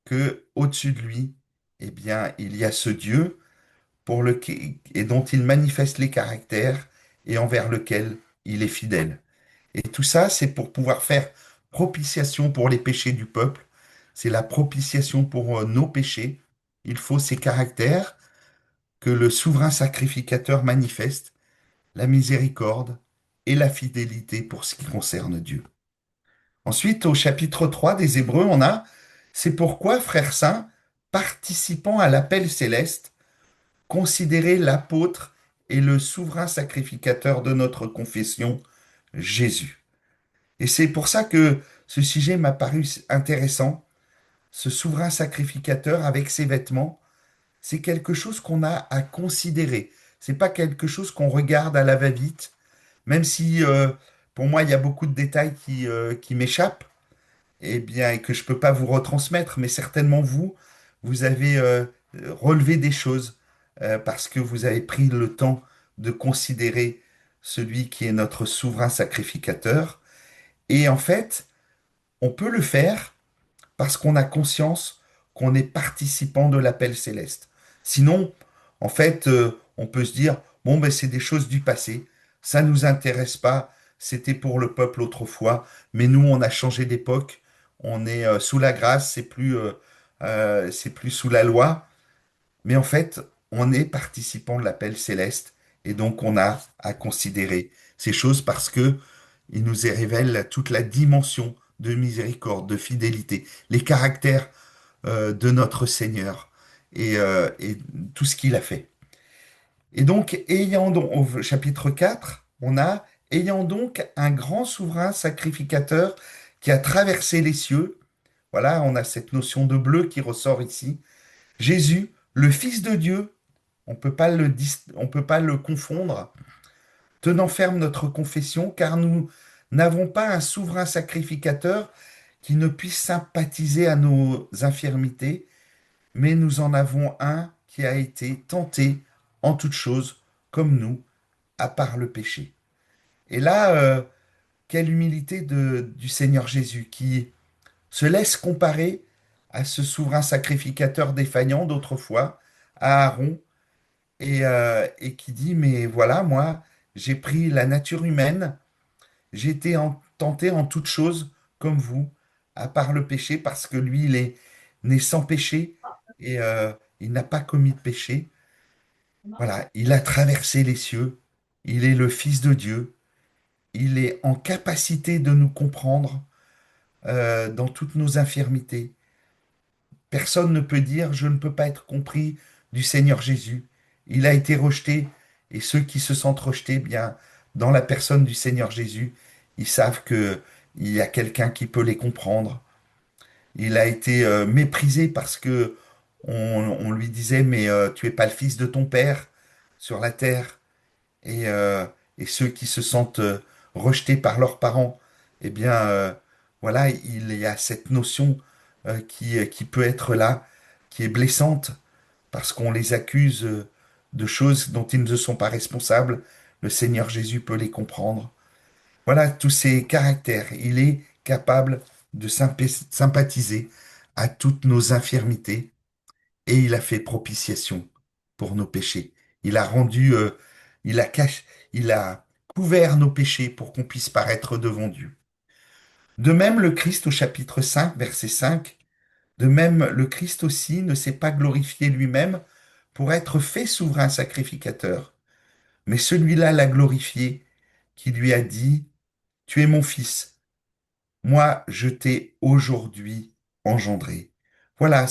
que au-dessus de lui, eh bien, il y a ce Dieu et dont il manifeste les caractères et envers lequel il est fidèle. Et tout ça, c'est pour pouvoir faire propitiation pour les péchés du peuple. C'est la propitiation pour nos péchés. Il faut ces caractères que le souverain sacrificateur manifeste, la miséricorde et la fidélité pour ce qui concerne Dieu. Ensuite, au chapitre 3 des Hébreux, on a c'est pourquoi, frères saints, participant à l'appel céleste, considérez l'apôtre et le souverain sacrificateur de notre confession, Jésus. Et c'est pour ça que ce sujet m'a paru intéressant. Ce souverain sacrificateur avec ses vêtements, c'est quelque chose qu'on a à considérer. C'est pas quelque chose qu'on regarde à la va-vite, même si pour moi il y a beaucoup de détails qui m'échappent, et bien et que je peux pas vous retransmettre, mais certainement vous, vous avez relevé des choses parce que vous avez pris le temps de considérer celui qui est notre souverain sacrificateur. Et en fait, on peut le faire parce qu'on a conscience qu'on est participant de l'appel céleste. Sinon, en fait, on peut se dire, bon, ben, c'est des choses du passé, ça ne nous intéresse pas, c'était pour le peuple autrefois, mais nous, on a changé d'époque, on est sous la grâce, c'est plus sous la loi, mais en fait, on est participant de l'appel céleste, et donc on a à considérer ces choses parce que il nous révèle toute la dimension de miséricorde, de fidélité, les caractères de notre Seigneur et tout ce qu'il a fait. Et donc, ayant donc, au chapitre 4, on a, ayant donc un grand souverain sacrificateur qui a traversé les cieux, voilà, on a cette notion de bleu qui ressort ici, Jésus, le Fils de Dieu, on peut pas le confondre, tenant ferme notre confession, car nous n'avons pas un souverain sacrificateur qui ne puisse sympathiser à nos infirmités, mais nous en avons un qui a été tenté en toutes choses, comme nous, à part le péché. Et là, quelle humilité du Seigneur Jésus qui se laisse comparer à ce souverain sacrificateur défaillant d'autrefois, à Aaron, et qui dit, mais voilà, moi, j'ai pris la nature humaine, j'ai été tenté en toutes choses comme vous, à part le péché, parce que lui, il est né sans péché et il n'a pas commis de péché. Voilà, il a traversé les cieux, il est le Fils de Dieu, il est en capacité de nous comprendre dans toutes nos infirmités. Personne ne peut dire je ne peux pas être compris du Seigneur Jésus. Il a été rejeté et ceux qui se sentent rejetés, bien, dans la personne du Seigneur Jésus, ils savent que il y a quelqu'un qui peut les comprendre. Il a été méprisé parce que on lui disait mais tu es pas le fils de ton père sur la terre et, euh, et ceux qui se sentent rejetés par leurs parents, eh bien, voilà, il y a cette notion qui peut être là, qui est blessante, parce qu'on les accuse de choses dont ils ne sont pas responsables. Le Seigneur Jésus peut les comprendre. Voilà tous ces caractères. Il est capable de sympathiser à toutes nos infirmités et il a fait propitiation pour nos péchés. Il a rendu, il a caché, il a couvert nos péchés pour qu'on puisse paraître devant Dieu. De même, le Christ au chapitre 5, verset 5, de même, le Christ aussi ne s'est pas glorifié lui-même pour être fait souverain sacrificateur, mais celui-là l'a glorifié, qui lui a dit, tu es mon fils, moi je t'ai aujourd'hui engendré. Voilà,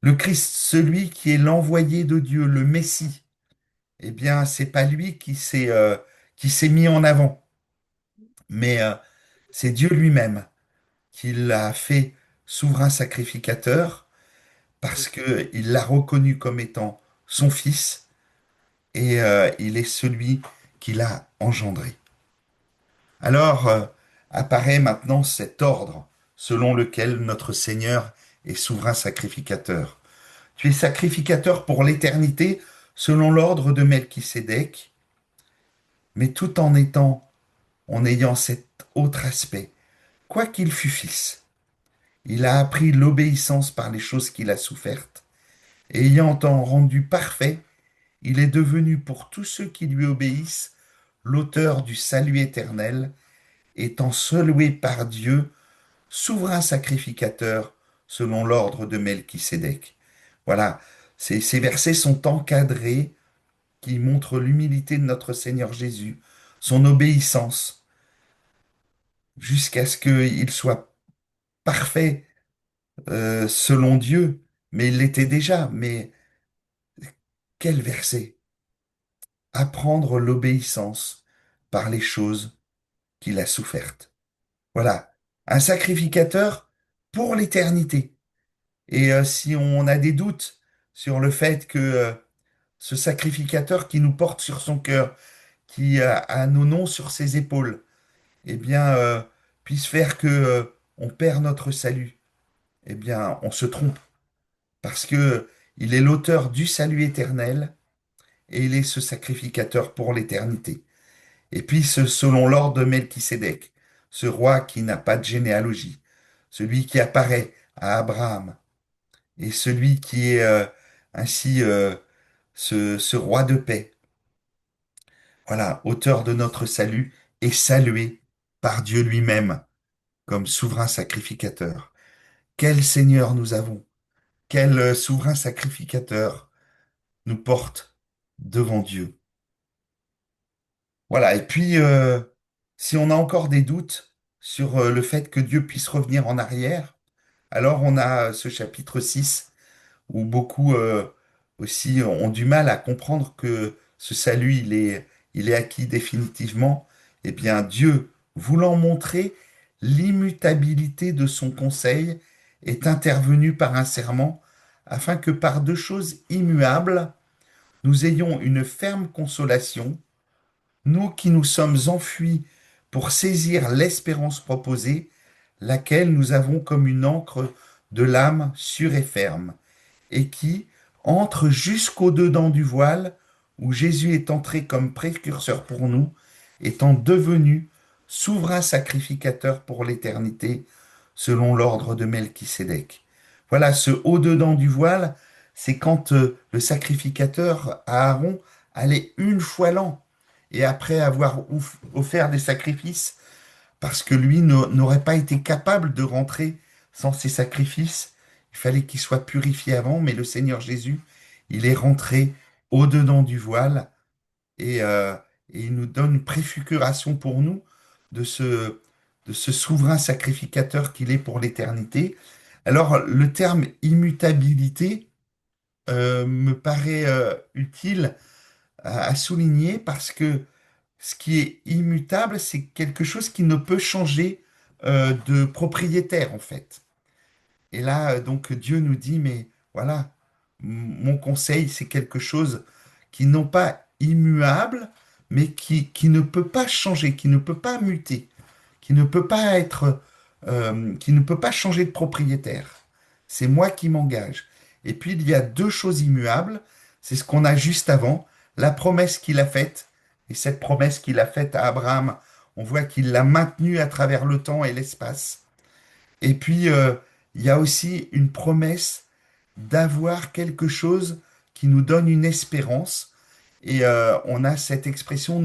le Christ, celui qui est l'envoyé de Dieu, le Messie, eh bien, c'est pas lui qui s'est mis en avant, mais c'est Dieu lui-même qui l'a fait souverain sacrificateur parce que il l'a reconnu comme étant son fils et il est celui qui l'a engendré. Alors apparaît maintenant cet ordre selon lequel notre Seigneur est souverain sacrificateur. Tu es sacrificateur pour l'éternité selon l'ordre de Melchisédek, mais tout en ayant cet autre aspect. Quoiqu'il fût fils, il a appris l'obéissance par les choses qu'il a souffertes, et ayant en rendu parfait, il est devenu pour tous ceux qui lui obéissent l'auteur du salut éternel, étant salué par Dieu, souverain sacrificateur, selon l'ordre de Melchisédek. Voilà, ces versets sont encadrés qui montrent l'humilité de notre Seigneur Jésus, son obéissance, jusqu'à ce qu'il soit parfait selon Dieu. Mais il l'était déjà. Mais quel verset? Apprendre l'obéissance par les choses qu'il a souffertes. Voilà, un sacrificateur pour l'éternité. Et si on a des doutes sur le fait que ce sacrificateur qui nous porte sur son cœur, qui a nos noms sur ses épaules, eh bien, puisse faire que on perd notre salut, eh bien, on se trompe, parce que il est l'auteur du salut éternel et il est ce sacrificateur pour l'éternité. Et puis, selon l'ordre de Melchisédek, ce roi qui n'a pas de généalogie, celui qui apparaît à Abraham, et celui qui est ainsi ce roi de paix, voilà, auteur de notre salut, est salué par Dieu lui-même comme souverain sacrificateur. Quel Seigneur nous avons, quel souverain sacrificateur nous porte devant Dieu. Voilà, et puis si on a encore des doutes sur le fait que Dieu puisse revenir en arrière, alors on a ce chapitre 6 où beaucoup aussi ont du mal à comprendre que ce salut, il est acquis définitivement. Eh bien, Dieu, voulant montrer l'immutabilité de son conseil, est intervenu par un serment, afin que par deux choses immuables, nous ayons une ferme consolation, nous qui nous sommes enfuis pour saisir l'espérance proposée, laquelle nous avons comme une ancre de l'âme sûre et ferme et qui entre jusqu'au dedans du voile où Jésus est entré comme précurseur pour nous, étant devenu souverain sacrificateur pour l'éternité, selon l'ordre de Melchisédek. Voilà, ce au-dedans du voile, c'est quand le sacrificateur Aaron allait une fois l'an, et après avoir offert des sacrifices, parce que lui n'aurait pas été capable de rentrer sans ses sacrifices. Il fallait qu'il soit purifié avant, mais le Seigneur Jésus, il est rentré au-dedans du voile et, euh, et il nous donne une préfiguration pour nous de de ce souverain sacrificateur qu'il est pour l'éternité. Alors, le terme immutabilité me paraît utile à souligner parce que ce qui est immutable, c'est quelque chose qui ne peut changer de propriétaire, en fait. Et là, donc, Dieu nous dit, mais voilà, mon conseil, c'est quelque chose qui non pas immuable, mais qui ne peut pas changer, qui ne peut pas muter, qui ne peut pas être, qui ne peut pas changer de propriétaire. C'est moi qui m'engage. Et puis, il y a deux choses immuables, c'est ce qu'on a juste avant, la promesse qu'il a faite, et cette promesse qu'il a faite à Abraham, on voit qu'il l'a maintenue à travers le temps et l'espace. Et puis, il y a aussi une promesse d'avoir quelque chose qui nous donne une espérance. Et on a cette expression,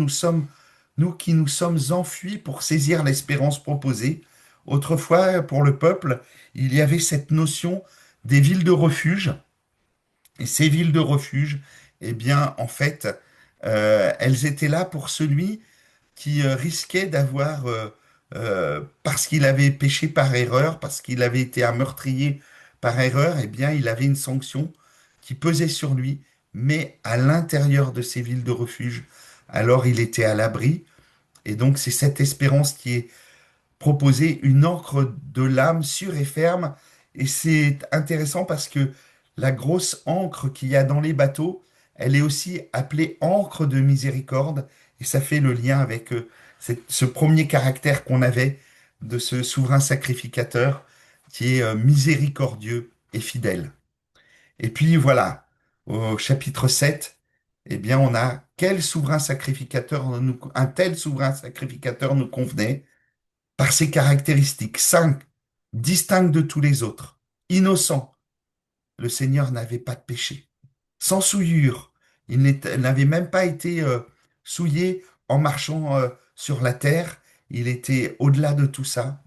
nous qui nous sommes enfuis pour saisir l'espérance proposée. Autrefois, pour le peuple, il y avait cette notion des villes de refuge. Et ces villes de refuge, eh bien, en fait, elles étaient là pour celui qui risquait d'avoir, parce qu'il avait péché par erreur, parce qu'il avait été un meurtrier par erreur, eh bien, il avait une sanction qui pesait sur lui, mais à l'intérieur de ces villes de refuge, alors il était à l'abri. Et donc, c'est cette espérance qui est proposée, une ancre de l'âme sûre et ferme. Et c'est intéressant parce que la grosse ancre qu'il y a dans les bateaux, elle est aussi appelée ancre de miséricorde. Et ça fait le lien avec ce premier caractère qu'on avait de ce souverain sacrificateur qui est miséricordieux et fidèle. Et puis voilà, au chapitre 7, eh bien on a quel souverain sacrificateur un tel souverain sacrificateur nous convenait par ses caractéristiques, saint, distinct de tous les autres, innocent. Le Seigneur n'avait pas de péché, sans souillure. N'avait même pas été souillé en marchant sur la terre. Il était au-delà de tout ça.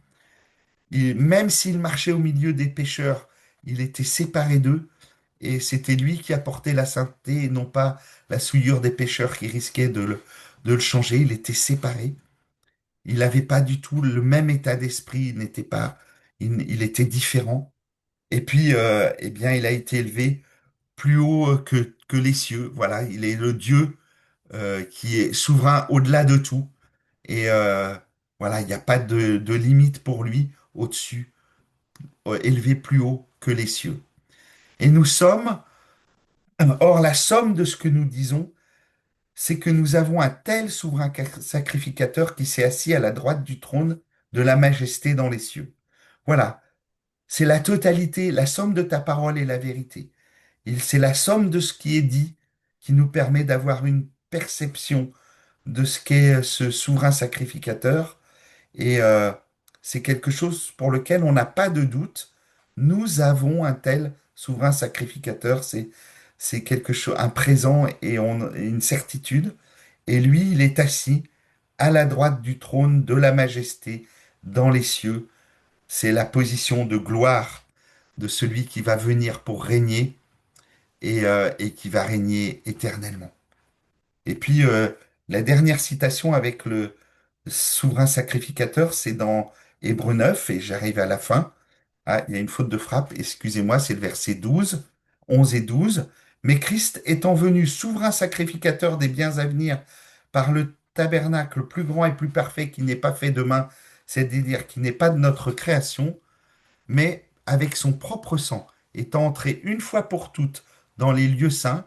Même s'il marchait au milieu des pécheurs, il était séparé d'eux. Et c'était lui qui apportait la sainteté et non pas la souillure des pécheurs qui risquaient de le changer. Il était séparé. Il n'avait pas du tout le même état d'esprit. Il n'était pas, il était différent. Et puis, eh bien, il a été élevé plus haut que les cieux. Voilà, il est le Dieu qui est souverain au-delà de tout. Et voilà, il n'y a pas de limite pour lui au-dessus, élevé plus haut que les cieux. Et nous sommes, or la somme de ce que nous disons, c'est que nous avons un tel souverain sacrificateur qui s'est assis à la droite du trône de la majesté dans les cieux. Voilà, c'est la totalité, la somme de ta parole et la vérité. C'est la somme de ce qui est dit qui nous permet d'avoir une perception de ce qu'est ce souverain sacrificateur. Et c'est quelque chose pour lequel on n'a pas de doute. Nous avons un tel souverain sacrificateur. C'est quelque chose, un présent et une certitude. Et lui, il est assis à la droite du trône de la majesté dans les cieux. C'est la position de gloire de celui qui va venir pour régner et qui va régner éternellement. Et puis, la dernière citation avec le souverain sacrificateur, c'est dans Hébreux 9, et j'arrive à la fin. Ah, il y a une faute de frappe, excusez-moi, c'est le verset 12, 11 et 12. Mais Christ étant venu souverain sacrificateur des biens à venir par le tabernacle plus grand et plus parfait qui n'est pas fait de main, c'est-à-dire qui n'est pas de notre création, mais avec son propre sang, étant entré une fois pour toutes dans les lieux saints,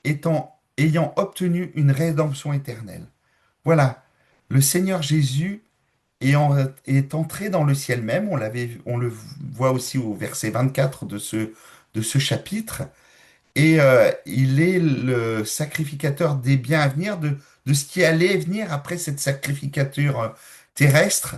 ayant obtenu une rédemption éternelle. Voilà, le Seigneur Jésus est entré dans le ciel même, on le voit aussi au verset 24 de ce chapitre, et il est le sacrificateur des biens à venir, de ce qui allait venir après cette sacrificature terrestre,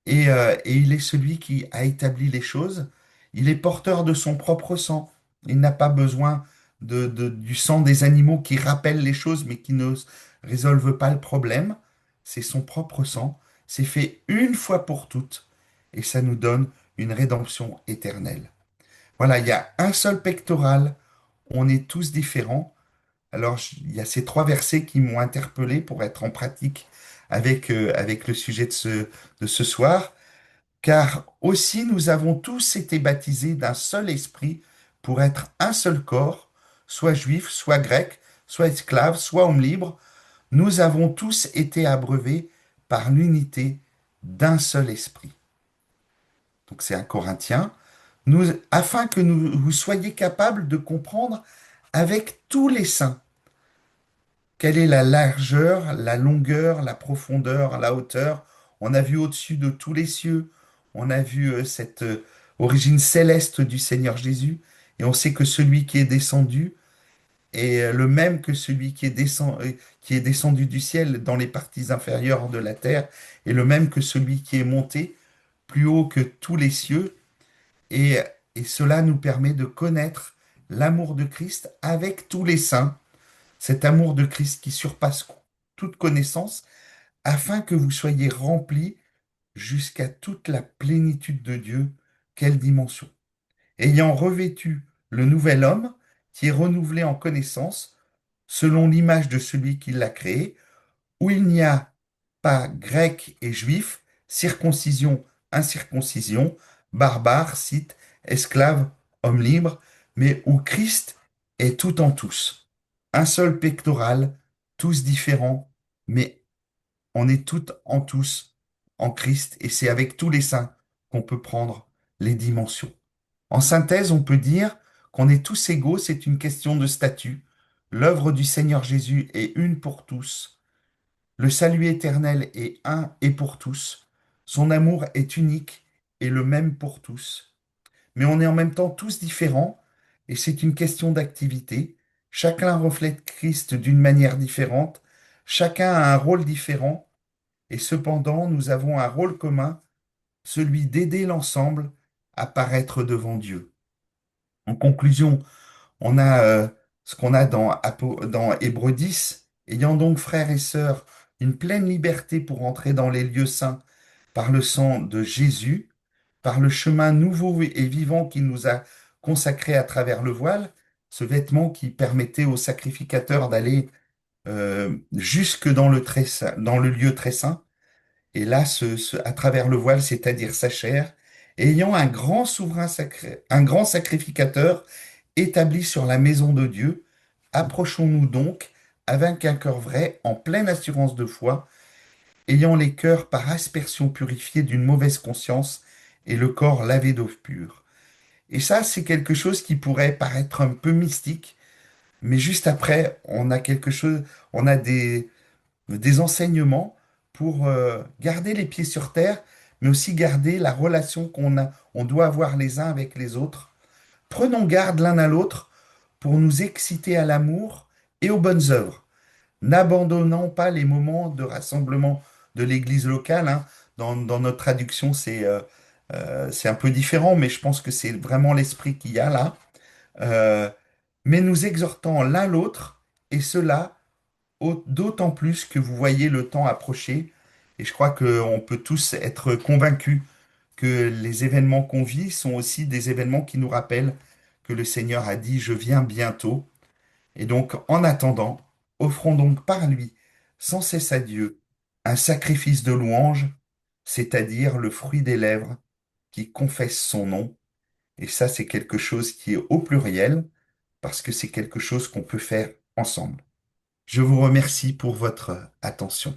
et il est celui qui a établi les choses. Il est porteur de son propre sang. Il n'a pas besoin du sang des animaux qui rappellent les choses, mais qui ne résolvent pas le problème. C'est son propre sang. C'est fait une fois pour toutes, et ça nous donne une rédemption éternelle. Voilà, il y a un seul pectoral. On est tous différents. Alors, il y a ces trois versets qui m'ont interpellé pour être en pratique avec le sujet de ce soir. Car aussi nous avons tous été baptisés d'un seul esprit pour être un seul corps, soit juif, soit grec, soit esclave, soit homme libre. Nous avons tous été abreuvés par l'unité d'un seul esprit. Donc c'est un Corinthien. Afin que vous soyez capables de comprendre avec tous les saints quelle est la largeur, la longueur, la profondeur, la hauteur. On a vu au-dessus de tous les cieux. On a vu cette origine céleste du Seigneur Jésus. Et on sait que celui qui est descendu est le même que celui qui est descendu du ciel dans les parties inférieures de la terre, et le même que celui qui est monté plus haut que tous les cieux. Et, et cela nous permet de connaître l'amour de Christ avec tous les saints, cet amour de Christ qui surpasse toute connaissance, afin que vous soyez remplis jusqu'à toute la plénitude de Dieu. Quelle dimension! Ayant revêtu le nouvel homme, qui est renouvelé en connaissance, selon l'image de celui qui l'a créé, où il n'y a pas grec et juif, circoncision, incirconcision, barbare, scythe, esclave, homme libre, mais où Christ est tout en tous. Un seul pectoral, tous différents, mais on est toutes en tous en Christ, et c'est avec tous les saints qu'on peut prendre les dimensions. En synthèse, on peut dire qu'on est tous égaux, c'est une question de statut. L'œuvre du Seigneur Jésus est une pour tous. Le salut éternel est un et pour tous. Son amour est unique et le même pour tous. Mais on est en même temps tous différents, et c'est une question d'activité. Chacun reflète Christ d'une manière différente, chacun a un rôle différent, et cependant nous avons un rôle commun, celui d'aider l'ensemble à paraître devant Dieu. En conclusion, on a ce qu'on a dans Hébreux 10. Ayant donc, frères et sœurs, une pleine liberté pour entrer dans les lieux saints par le sang de Jésus, par le chemin nouveau et vivant qu'il nous a consacré à travers le voile, ce vêtement qui permettait au sacrificateur d'aller jusque dans dans le lieu très saint, et là, à travers le voile, c'est-à-dire sa chair, ayant un grand souverain sacré, un grand sacrificateur établi sur la maison de Dieu, approchons-nous donc avec un cœur vrai, en pleine assurance de foi, ayant les cœurs par aspersion purifiés d'une mauvaise conscience et le corps lavé d'eau pure. Et ça, c'est quelque chose qui pourrait paraître un peu mystique, mais juste après, on a quelque chose, on a des enseignements pour garder les pieds sur terre, mais aussi garder la relation on doit avoir les uns avec les autres. Prenons garde l'un à l'autre pour nous exciter à l'amour et aux bonnes œuvres. N'abandonnons pas les moments de rassemblement de l'Église locale, hein. Dans notre traduction, c'est un peu différent, mais je pense que c'est vraiment l'esprit qu'il y a là. Euh, mais nous exhortons l'un l'autre, et cela d'autant plus que vous voyez le temps approcher. Et je crois qu'on peut tous être convaincus que les événements qu'on vit sont aussi des événements qui nous rappellent que le Seigneur a dit, je viens bientôt. Et donc, en attendant, offrons donc par lui, sans cesse à Dieu, un sacrifice de louange, c'est-à-dire le fruit des lèvres qui confesse son nom. Et ça, c'est quelque chose qui est au pluriel, parce que c'est quelque chose qu'on peut faire ensemble. Je vous remercie pour votre attention.